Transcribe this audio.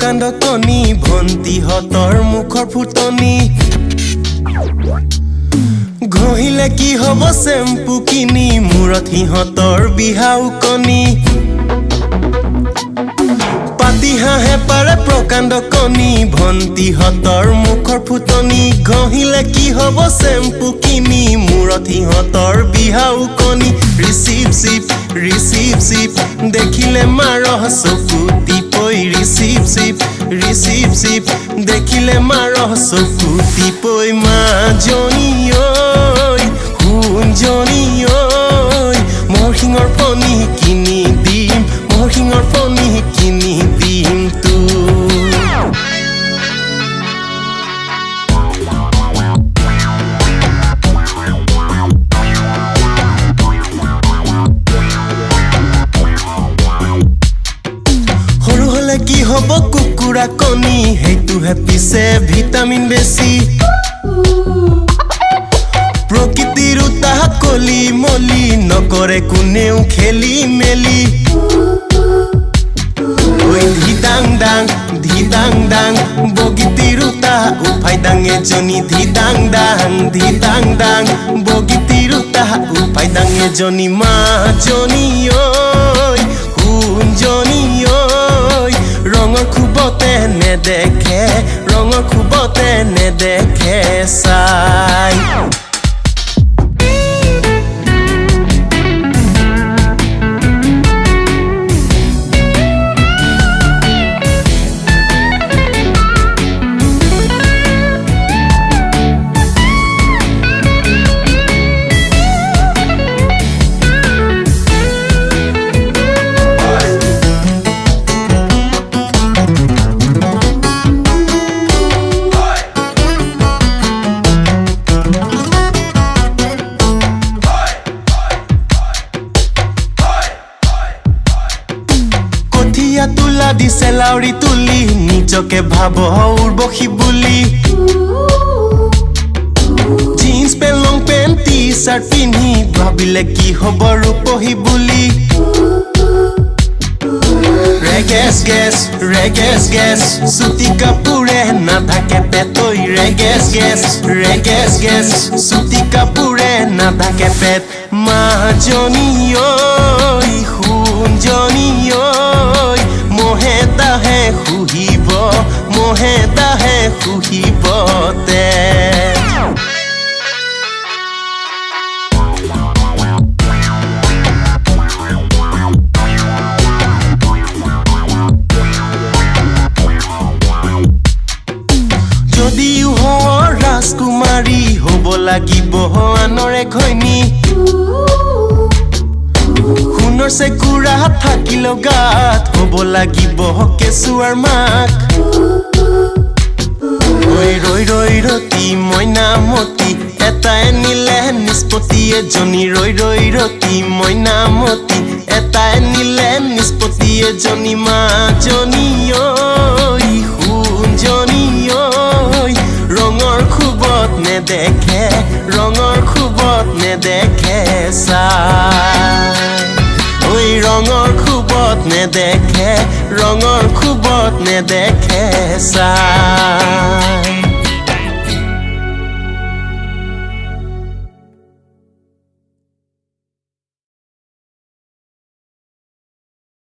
Prokando Koni Bhonti hotor mukhor phutoni Ghohile ki hobo shampoo kini murot hihotor bihau koni Pati Hahe Parile Prokando Koni Bhonti hotor mukhor phutoni Ghohile ki hobo shampoo kini murot hihotor bihau koni Receive sip dekhile maro sokuti poi receive sip dekhile maro sokuti poi ma joni oi hun joni oi morhingor poni kini dim morhingor poni kini dim tu কি হব কুকুৰা কণী হেতু হেপিছে vitamin বেছি প্ৰকৃতিৰ Utah কলি মলি নকৰে কোনেও খেলি মেলি ওই ধিদাং দাং বগিতিৰ উতাহ উফাই ডাঙে জনি ধিদাং দাং বগিতিৰ উতাহ উফাই ডাঙে জনি মা জনি ঐ হুন জনি Rongor khubote ne dekhe sai তুলা দিছে লাউৰি তুলি নিজকে ভাব উৰ্বশী বুলি জিন্স পেন লং পেন টি শাৰ্ট পিন্ধি ভাবিলে কি হ'ব ৰূপহী বুলি ৰেগেছ সুতি কাপোৰে নাথাকে পেটৈ ৰেগেছ সুতি কাপোৰে নাথাকে পেট মা জনি ঐ হুন জনি ঐ মোহে দাহে খুহিব তে যদিও হওঁ ৰাজকুমাৰী হ'ব লাগিব আনৰে ঘৈণী সোণৰ চেকুৰা থাকিল গাত হ'ব লাগিব কেঁচুৱাৰ মাক ৰৈ ৰতি মইনামতি এটাই নিলে নিষ্পত্তি এজনী ৰৈ ৰতি মইনামতি এটাই নিলে নিষ্পত্তি এজনী মা জনী ঐ সোণ জনী ঐ ৰঙৰ খুবত নেদেখে চাই ওই ৰঙৰ খুবত নেদেখে চাই